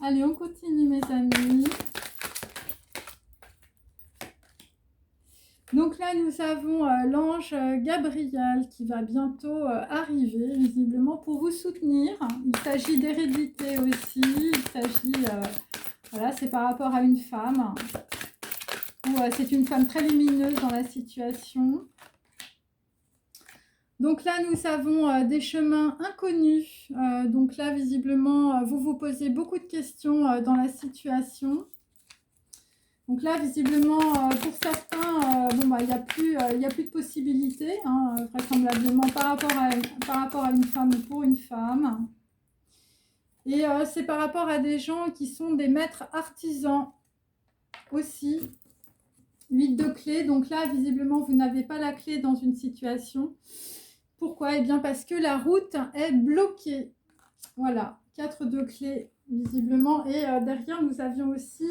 Allez, on continue, mes amis. Donc là, nous avons l'ange Gabriel qui va bientôt arriver, visiblement, pour vous soutenir. Il s'agit d'hérédité aussi. Il s'agit, voilà, c'est par rapport à une femme. Ou c'est une femme très lumineuse dans la situation. Donc là, nous avons des chemins inconnus. Donc là, visiblement, vous vous posez beaucoup de questions dans la situation. Donc là, visiblement, pour certains, bon, bah, il n'y a plus de possibilités, hein, vraisemblablement par rapport à une femme ou pour une femme. Et c'est par rapport à des gens qui sont des maîtres artisans aussi. 8 de clés. Donc là, visiblement, vous n'avez pas la clé dans une situation. Pourquoi? Eh bien, parce que la route est bloquée. Voilà, 4 de clés, visiblement. Et derrière, nous avions aussi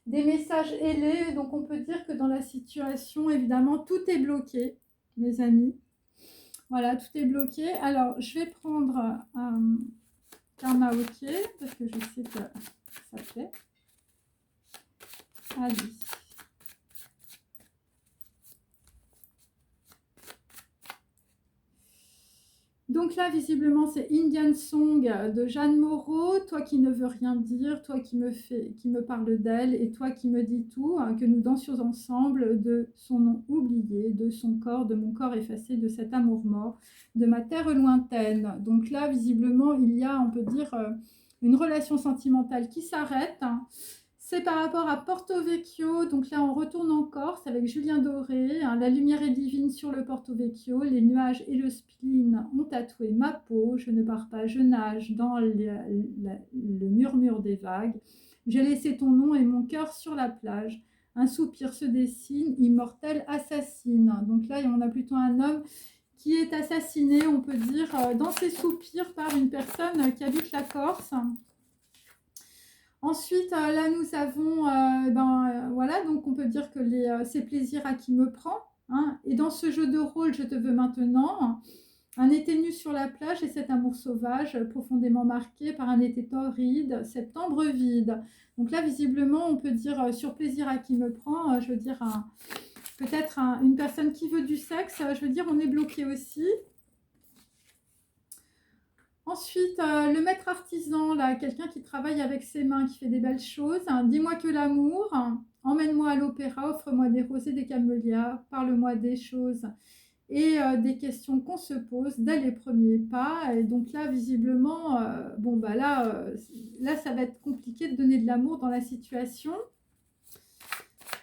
des messages ailés. Donc, on peut dire que dans la situation, évidemment, tout est bloqué, mes amis. Voilà, tout est bloqué. Alors, je vais prendre un karma ok, parce que je sais que ça plaît. Allez. Donc là, visiblement, c'est Indian Song de Jeanne Moreau. Toi qui ne veux rien dire, toi qui me parle d'elle, et toi qui me dis tout, hein, que nous dansions ensemble de son nom oublié, de son corps, de mon corps effacé, de cet amour mort, de ma terre lointaine. Donc là, visiblement, il y a, on peut dire, une relation sentimentale qui s'arrête. Hein. C'est par rapport à Porto Vecchio, donc là on retourne en Corse avec Julien Doré, hein, la lumière est divine sur le Porto Vecchio, les nuages et le spleen ont tatoué ma peau, je ne pars pas, je nage dans le murmure des vagues, j'ai laissé ton nom et mon cœur sur la plage, un soupir se dessine, immortel assassine. Donc là on a plutôt un homme qui est assassiné, on peut dire, dans ses soupirs par une personne qui habite la Corse. Ensuite, là, nous avons, voilà, donc on peut dire que c'est plaisir à qui me prend. Hein, et dans ce jeu de rôle, je te veux maintenant, un été nu sur la plage et cet amour sauvage profondément marqué par un été torride, septembre vide. Donc là, visiblement, on peut dire sur plaisir à qui me prend, je veux dire peut-être une personne qui veut du sexe, je veux dire on est bloqué aussi. Ensuite, le maître artisan, là, quelqu'un qui travaille avec ses mains, qui fait des belles choses. Hein. Dis-moi que l'amour, emmène-moi à l'opéra, offre-moi des roses et des camélias, parle-moi des choses et des questions qu'on se pose dès les premiers pas. Et donc là, visiblement, bon, bah là, ça va être compliqué de donner de l'amour dans la situation.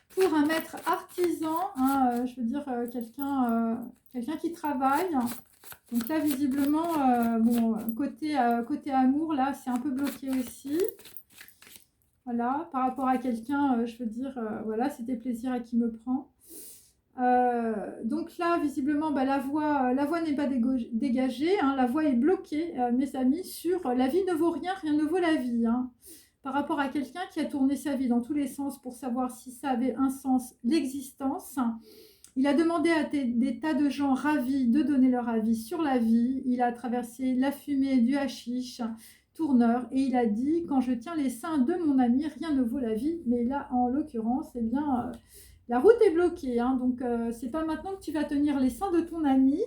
Pour un maître artisan, hein, je veux dire quelqu'un qui travaille. Donc là, visiblement, bon, côté amour, là, c'est un peu bloqué aussi. Voilà, par rapport à quelqu'un, je veux dire, voilà, c'était plaisir à qui me prend. Donc là, visiblement, bah, la voie n'est pas dégagée, hein, la voie est bloquée, mes amis, sur la vie ne vaut rien, rien ne vaut la vie. Hein. Par rapport à quelqu'un qui a tourné sa vie dans tous les sens pour savoir si ça avait un sens, l'existence. Il a demandé à des tas de gens ravis de donner leur avis sur la vie. Il a traversé la fumée du hashish, tourneur, et il a dit « Quand je tiens les seins de mon ami, rien ne vaut la vie. » Mais là, en l'occurrence, eh bien, la route est bloquée. Hein, donc, c'est pas maintenant que tu vas tenir les seins de ton ami.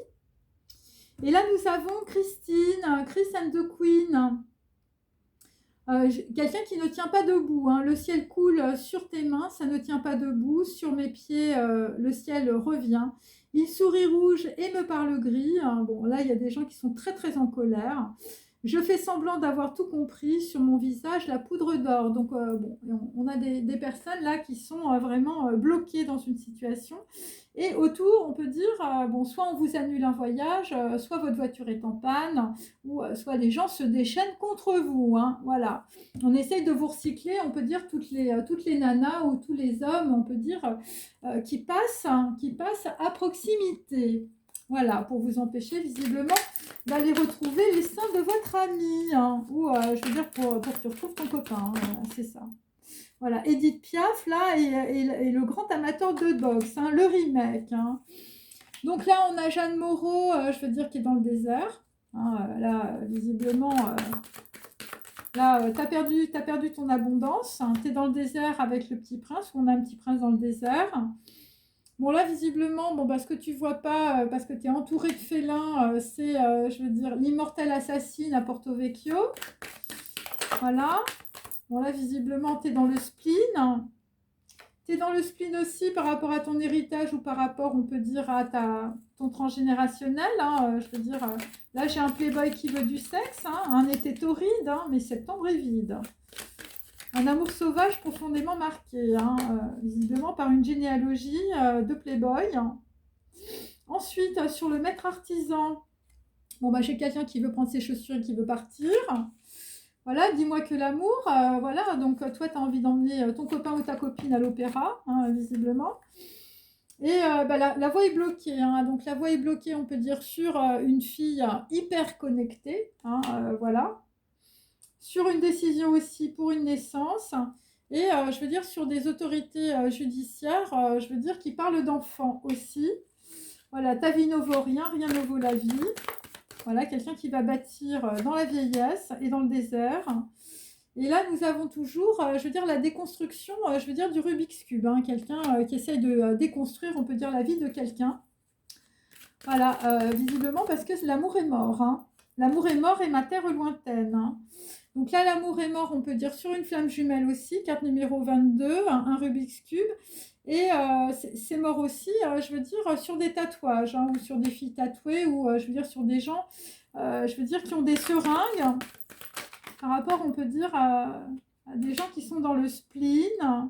Et là, nous avons Christine, Chris and the Queen. Quelqu'un qui ne tient pas debout. Hein. Le ciel coule sur tes mains, ça ne tient pas debout. Sur mes pieds, le ciel revient. Il sourit rouge et me parle gris. Hein. Bon, là, il y a des gens qui sont très, très en colère. Je fais semblant d'avoir tout compris. Sur mon visage, la poudre d'or. Donc, bon, on a des personnes là qui sont vraiment bloquées dans une situation. Et autour, on peut dire, bon, soit on vous annule un voyage, soit votre voiture est en panne, ou soit les gens se déchaînent contre vous. Hein, voilà. On essaye de vous recycler, on peut dire toutes les nanas ou tous les hommes, on peut dire, qui passent à proximité. Voilà, pour vous empêcher visiblement d'aller retrouver les seins de votre ami. Hein, ou, je veux dire, pour que tu retrouves ton copain. Hein, c'est ça. Voilà, Edith Piaf, là, et le grand amateur de boxe, hein, le remake. Hein. Donc là, on a Jeanne Moreau, je veux dire, qui est dans le désert. Hein, là, visiblement, Là, tu as perdu ton abondance. Tu es dans le désert avec le petit prince, ou on a un petit prince dans le désert. Bon, là, visiblement, bon, parce que tu vois pas, parce que tu es entouré de félins, c'est, je veux dire, l'immortel assassine à Porto Vecchio. Voilà. Bon, là, visiblement, tu es dans le spleen. Tu es dans le spleen aussi par rapport à ton héritage ou par rapport, on peut dire, à ton transgénérationnel. Hein, je veux dire, là, j'ai un playboy qui veut du sexe, hein, un été torride, hein, mais septembre est vide. Un amour sauvage profondément marqué, hein, visiblement par une généalogie de playboy. Ensuite, sur le maître artisan, bon, bah, j'ai quelqu'un qui veut prendre ses chaussures et qui veut partir. Voilà, dis-moi que l'amour, voilà, donc toi, tu as envie d'emmener ton copain ou ta copine à l'opéra, hein, visiblement. Et bah, la voie est bloquée, hein, donc la voie est bloquée, on peut dire, sur une fille hyper connectée, hein, voilà. Sur une décision aussi pour une naissance, et je veux dire sur des autorités judiciaires, je veux dire qui parlent d'enfants aussi. Voilà, ta vie ne vaut rien, rien ne vaut la vie. Voilà, quelqu'un qui va bâtir dans la vieillesse et dans le désert. Et là, nous avons toujours, je veux dire, la déconstruction, je veux dire, du Rubik's Cube. Hein, quelqu'un qui essaye de déconstruire, on peut dire, la vie de quelqu'un. Voilà, visiblement, parce que l'amour est mort. Hein. L'amour est mort et ma terre lointaine. Hein. Donc là, l'amour est mort, on peut dire, sur une flamme jumelle aussi, carte numéro 22, un Rubik's Cube. Et c'est mort aussi, je veux dire, sur des tatouages, hein, ou sur des filles tatouées, ou je veux dire, sur des gens, je veux dire, qui ont des seringues, par rapport, on peut dire, à des gens qui sont dans le spleen.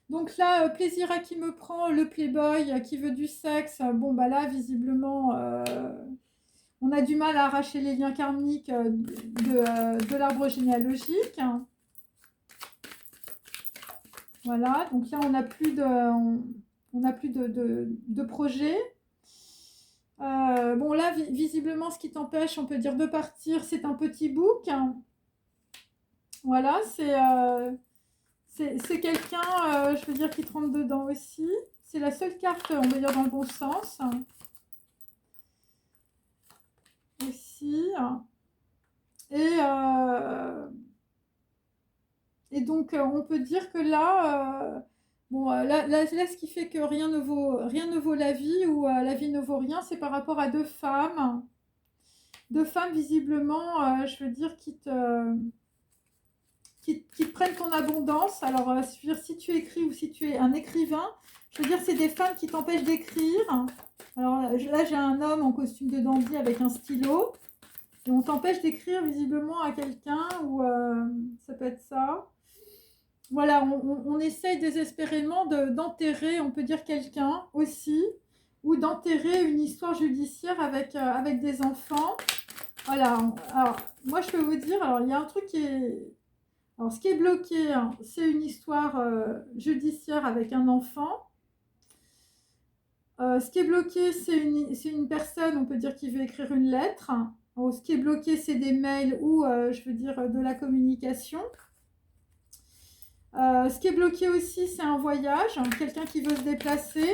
Donc là, plaisir à qui me prend, le playboy qui veut du sexe. Bon, bah là, visiblement, on a du mal à arracher les liens karmiques de l'arbre généalogique. Voilà, donc là, on n'a plus de projet. Bon, là, visiblement, ce qui t'empêche, on peut dire, de partir, c'est un petit bouc. Voilà, c'est quelqu'un, je veux dire, qui te rentre dedans aussi. C'est la seule carte, on va dire, dans le bon sens. Aussi. Et donc, on peut dire que là, bon, là, ce qui fait que rien ne vaut la vie, ou la vie ne vaut rien, c'est par rapport à deux femmes. Deux femmes, visiblement, je veux dire, qui te prennent ton abondance. Alors, si tu écris ou si tu es un écrivain, je veux dire, c'est des femmes qui t'empêchent d'écrire. Alors là, j'ai un homme en costume de dandy avec un stylo. Et on t'empêche d'écrire visiblement à quelqu'un, ou ça peut être ça. Voilà, on essaye désespérément d'enterrer, on peut dire, quelqu'un aussi, ou d'enterrer une histoire judiciaire avec des enfants. Voilà, alors moi je peux vous dire, alors il y a un truc qui est... Alors ce qui est bloqué, hein, c'est une histoire judiciaire avec un enfant. Ce qui est bloqué, c'est une personne, on peut dire, qui veut écrire une lettre. Alors, ce qui est bloqué, c'est des mails ou, je veux dire, de la communication. Ce qui est bloqué aussi, c'est un voyage, hein, quelqu'un qui veut se déplacer.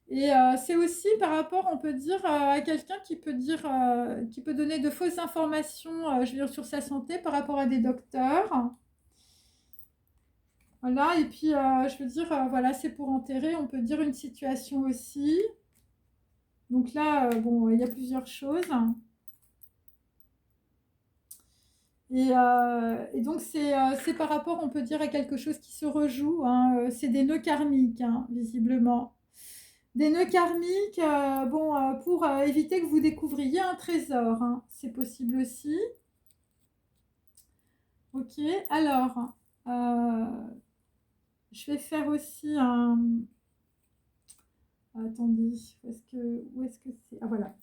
Et c'est aussi par rapport, on peut dire, à quelqu'un qui peut donner de fausses informations, je veux dire, sur sa santé par rapport à des docteurs. Voilà, et puis je veux dire, voilà, c'est pour enterrer, on peut dire, une situation aussi. Donc là, bon, il y a plusieurs choses. Et donc, c'est par rapport, on peut dire, à quelque chose qui se rejoue. Hein, c'est des nœuds karmiques, hein, visiblement. Des nœuds karmiques, bon, pour éviter que vous découvriez un trésor. Hein, c'est possible aussi. Ok, alors, je vais faire aussi un... Attendez, où est-ce que c'est? Ah, voilà.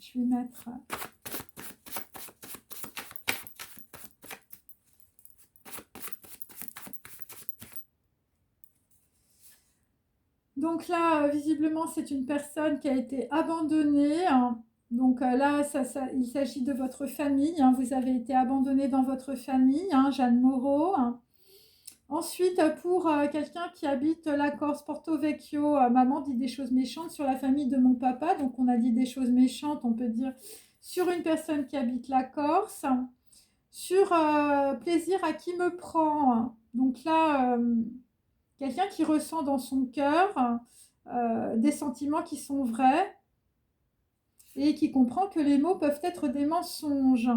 Je vais mettre... Donc là, visiblement, c'est une personne qui a été abandonnée. Hein. Donc là, il s'agit de votre famille. Hein. Vous avez été abandonné dans votre famille, hein, Jeanne Moreau. Hein. Ensuite, pour quelqu'un qui habite la Corse, Porto Vecchio, maman dit des choses méchantes sur la famille de mon papa. Donc, on a dit des choses méchantes, on peut dire, sur une personne qui habite la Corse. Sur plaisir à qui me prend. Donc là, quelqu'un qui ressent dans son cœur des sentiments qui sont vrais et qui comprend que les mots peuvent être des mensonges.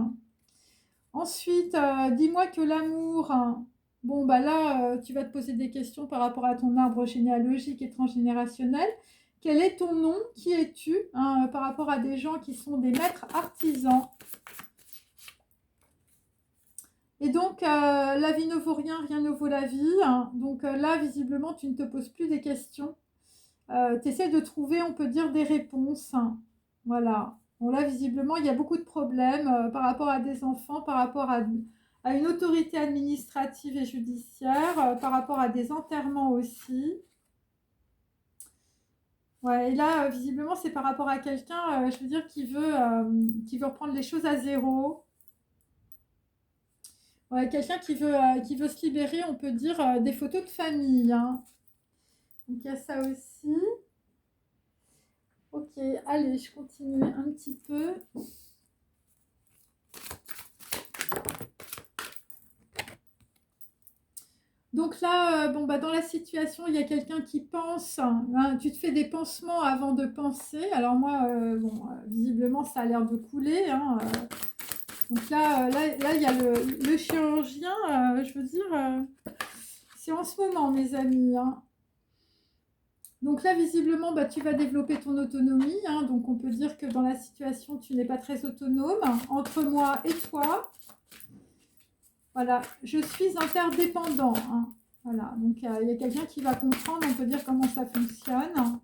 Ensuite, dis-moi que l'amour, bon bah là, tu vas te poser des questions par rapport à ton arbre généalogique et transgénérationnel. Quel est ton nom? Qui es-tu? Par rapport à des gens qui sont des maîtres artisans. Et donc, la vie ne vaut rien, rien ne vaut la vie. Donc là, visiblement, tu ne te poses plus des questions. Tu essaies de trouver, on peut dire, des réponses. Voilà. Bon, là, visiblement, il y a beaucoup de problèmes par rapport à des enfants, par rapport à une autorité administrative et judiciaire, par rapport à des enterrements aussi. Ouais, et là, visiblement, c'est par rapport à quelqu'un, je veux dire, qui veut reprendre les choses à zéro. Ouais, quelqu'un qui veut se libérer, on peut dire, des photos de famille. Donc, il y a ça aussi. Ok, allez, je continue un petit peu. Donc là, bon, bah, dans la situation, il y a quelqu'un qui pense. Tu te fais des pansements avant de penser. Alors moi, bon, visiblement, ça a l'air de couler. Donc là, il y a le chirurgien. Je veux dire, c'est en ce moment, mes amis. Donc là, visiblement, bah, tu vas développer ton autonomie. Donc on peut dire que dans la situation, tu n'es pas très autonome. Entre moi et toi, voilà, je suis interdépendant. Voilà, donc il y a quelqu'un qui va comprendre, on peut dire, comment ça fonctionne.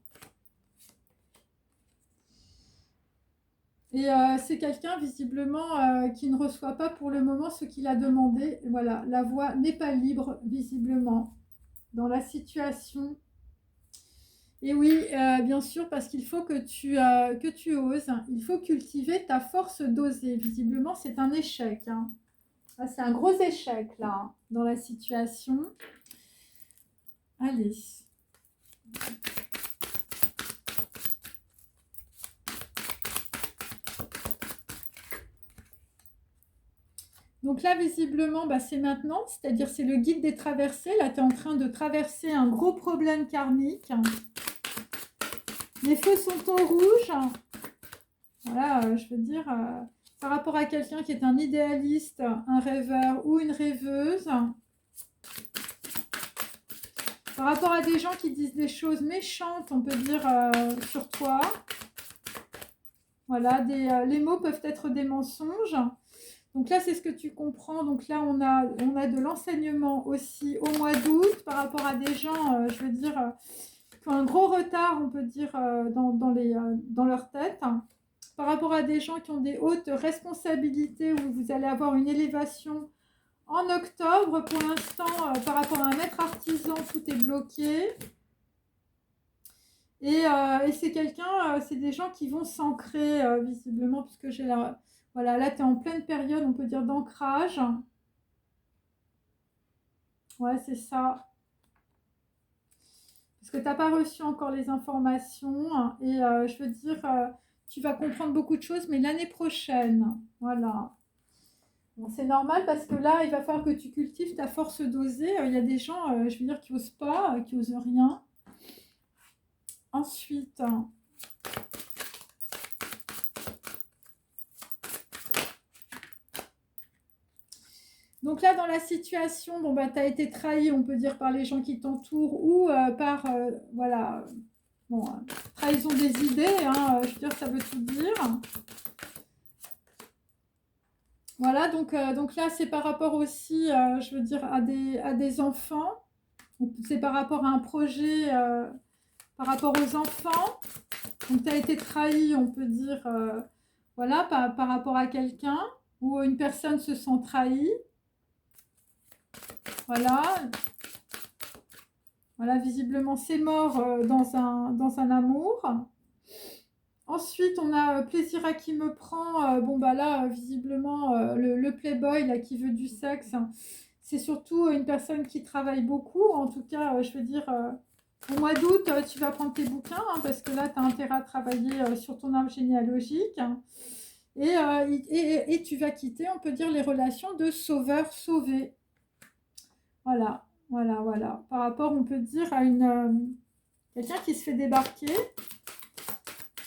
Et c'est quelqu'un, visiblement, qui ne reçoit pas pour le moment ce qu'il a demandé. Voilà, la voie n'est pas libre, visiblement, dans la situation. Et oui, bien sûr, parce qu'il faut que tu oses. Il faut cultiver ta force d'oser. Visiblement, c'est un échec. Ah, c'est un gros échec, là, dans la situation. Allez. Donc là, visiblement, bah, c'est maintenant, c'est-à-dire c'est le guide des traversées. Là, tu es en train de traverser un gros problème karmique. Les feux sont au rouge. Voilà, je veux dire, par rapport à quelqu'un qui est un idéaliste, un rêveur ou une rêveuse. Par rapport à des gens qui disent des choses méchantes, on peut dire, sur toi. Voilà, les mots peuvent être des mensonges. Donc là, c'est ce que tu comprends. Donc là, on a de l'enseignement aussi au mois d'août par rapport à des gens, je veux dire, qui ont un gros retard, on peut dire, dans leur tête. Par rapport à des gens qui ont des hautes responsabilités où vous allez avoir une élévation en octobre. Pour l'instant, par rapport à un maître artisan, tout est bloqué. Et c'est quelqu'un, c'est des gens qui vont s'ancrer, visiblement, puisque j'ai la... Voilà, là, tu es en pleine période, on peut dire, d'ancrage. Ouais, c'est ça. Parce que tu n'as pas reçu encore les informations. Et je veux dire, tu vas comprendre beaucoup de choses, mais l'année prochaine. Voilà. Bon, c'est normal parce que là, il va falloir que tu cultives ta force d'oser. Il y a des gens, je veux dire, qui n'osent pas, qui n'osent rien. Ensuite, donc là, dans la situation, bon, bah, tu as été trahi, on peut dire, par les gens qui t'entourent ou par, voilà, bon, trahison des idées, je veux dire, ça veut tout dire. Voilà, donc là, c'est par rapport aussi, je veux dire, à des enfants. C'est par rapport à un projet, par rapport aux enfants. Donc, tu as été trahi, on peut dire, voilà, par rapport à quelqu'un ou une personne se sent trahie. Voilà. Voilà, visiblement, c'est mort dans un amour. Ensuite, on a plaisir à qui me prend. Bon, bah là, visiblement, le playboy là, qui veut du sexe, c'est surtout une personne qui travaille beaucoup. En tout cas, je veux dire, au mois d'août, tu vas prendre tes bouquins, hein, parce que là, tu as intérêt à travailler sur ton arbre généalogique. Et tu vas quitter, on peut dire, les relations de sauveur-sauvé. Voilà, voilà, voilà. Par rapport, on peut dire, à quelqu'un qui se fait débarquer.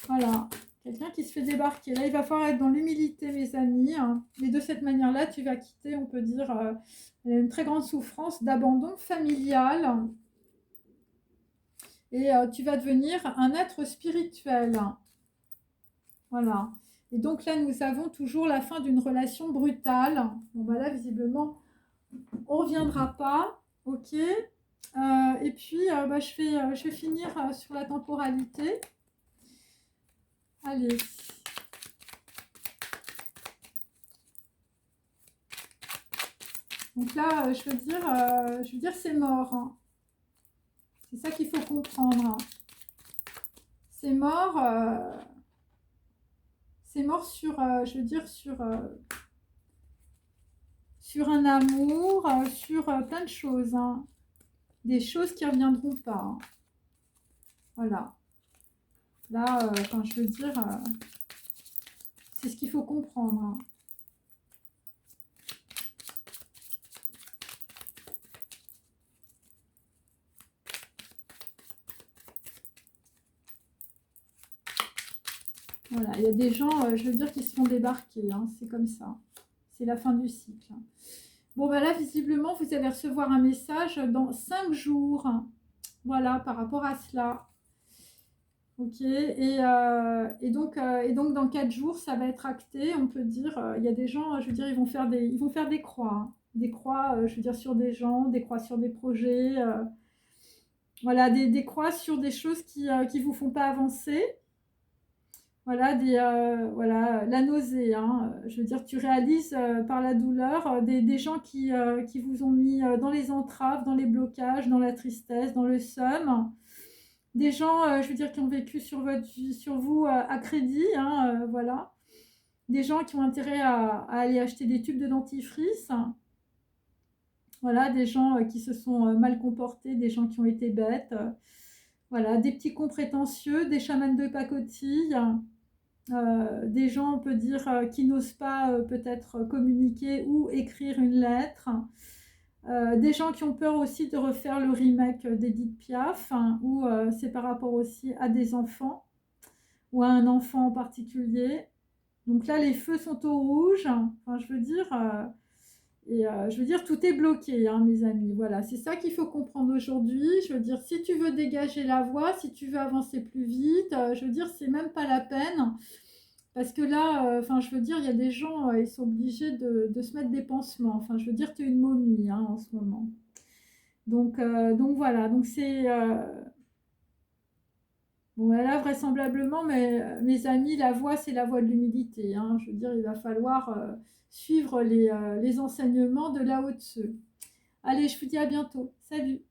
Voilà, quelqu'un qui se fait débarquer. Là, il va falloir être dans l'humilité, mes amis, hein. Et de cette manière-là, tu vas quitter, on peut dire, une très grande souffrance d'abandon familial. Et tu vas devenir un être spirituel. Voilà. Et donc là, nous avons toujours la fin d'une relation brutale. Bon, bah là, visiblement, on ne reviendra pas. Ok. Et puis, bah, je vais finir sur la temporalité. Allez. Donc là, je veux dire, c'est mort, hein. C'est ça qu'il faut comprendre, hein. C'est mort sur, je veux dire, sur un amour, sur plein de choses, hein. Des choses qui ne reviendront pas, hein. Voilà. Là, enfin, je veux dire, c'est ce qu'il faut comprendre, hein. Voilà, il y a des gens, je veux dire, qui se font débarquer, hein. C'est comme ça. C'est la fin du cycle. Bon, ben là, visiblement, vous allez recevoir un message dans 5 jours. Voilà, par rapport à cela. Ok, et donc dans 4 jours, ça va être acté. On peut dire, il y a des gens, je veux dire, ils vont faire des croix, hein. Des croix, je veux dire, sur des gens, des croix sur des projets. Voilà, des croix sur des choses qui ne vous font pas avancer. Voilà, voilà, la nausée, hein. Je veux dire, tu réalises par la douleur des gens qui vous ont mis dans les entraves, dans les blocages, dans la tristesse, dans le seum. Des gens, je veux dire, qui ont vécu sur vous à crédit, hein, voilà. Des gens qui ont intérêt à aller acheter des tubes de dentifrice. Voilà, des gens qui se sont mal comportés, des gens qui ont été bêtes. Voilà, des petits cons prétentieux, des chamans de pacotille. Des gens, on peut dire, qui n'osent pas peut-être communiquer ou écrire une lettre. Des gens qui ont peur aussi de refaire le remake d'Edith Piaf, hein, ou c'est par rapport aussi à des enfants, ou à un enfant en particulier. Donc là, les feux sont au rouge. Enfin, je veux dire, je veux dire, tout est bloqué, hein, mes amis. Voilà, c'est ça qu'il faut comprendre aujourd'hui. Je veux dire, si tu veux dégager la voie, si tu veux avancer plus vite, je veux dire, c'est même pas la peine. Parce que là, enfin, je veux dire, il y a des gens, ils sont obligés de se mettre des pansements. Enfin, je veux dire, tu es une momie, hein, en ce moment. Donc voilà. Donc c'est... bon, là, vraisemblablement, mes amis, la voie, c'est la voie de l'humilité, hein. Je veux dire, il va falloir suivre les enseignements de là-haut-dessus. Allez, je vous dis à bientôt. Salut!